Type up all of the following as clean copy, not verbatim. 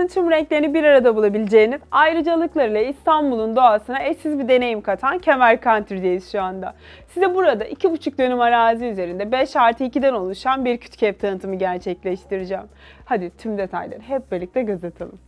doğanın tüm renklerini bir arada bulabileceğiniz, ayrıcalıklarıyla İstanbul'un doğasına eşsiz bir deneyim katan Kemer Country'deyiz şu anda. Size burada 2,5 dönüm arazi üzerinde 5+2'den oluşan bir kütük ev tanıtımı gerçekleştireceğim. Hadi tüm detayları hep birlikte göz atalım.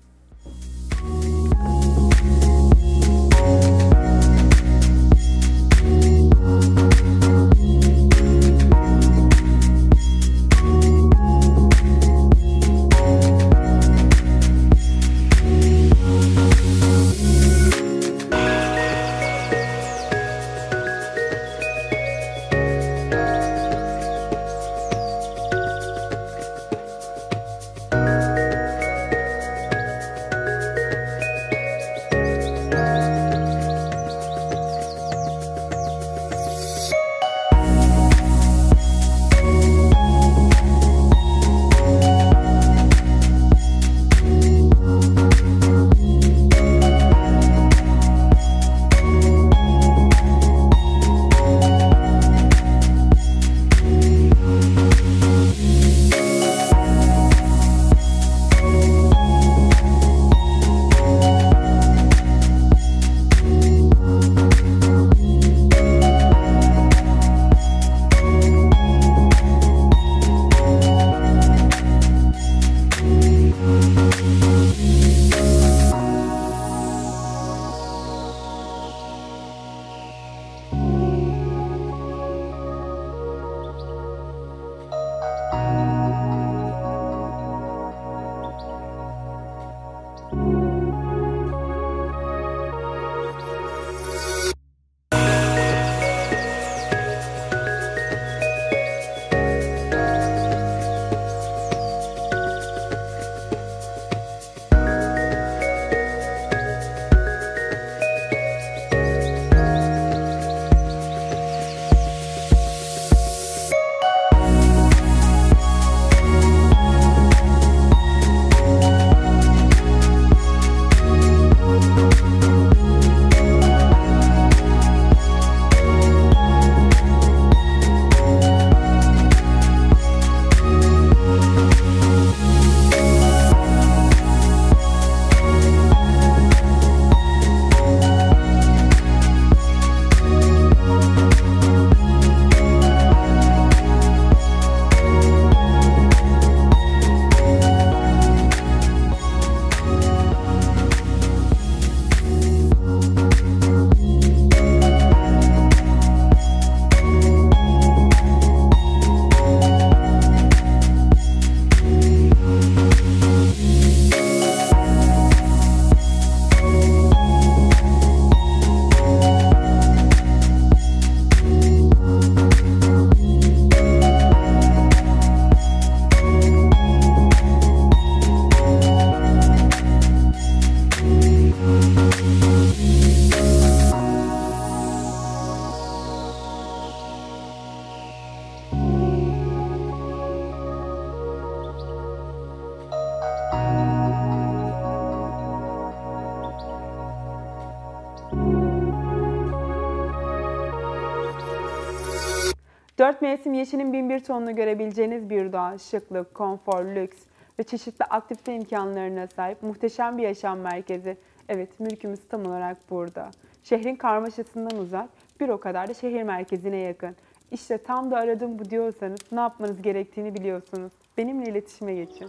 Dört mevsim Yeşilin bin tonunu görebileceğiniz bir doğa, şıklık, konfor, lüks ve çeşitli aktivite imkanlarına sahip muhteşem bir yaşam merkezi. Evet, mülkümüz tam olarak burada. Şehrin karmaşasından uzak, bir o kadar da şehir merkezine yakın. İşte tam da aradığım bu diyorsanız ne yapmanız gerektiğini biliyorsunuz. Benimle iletişime geçin.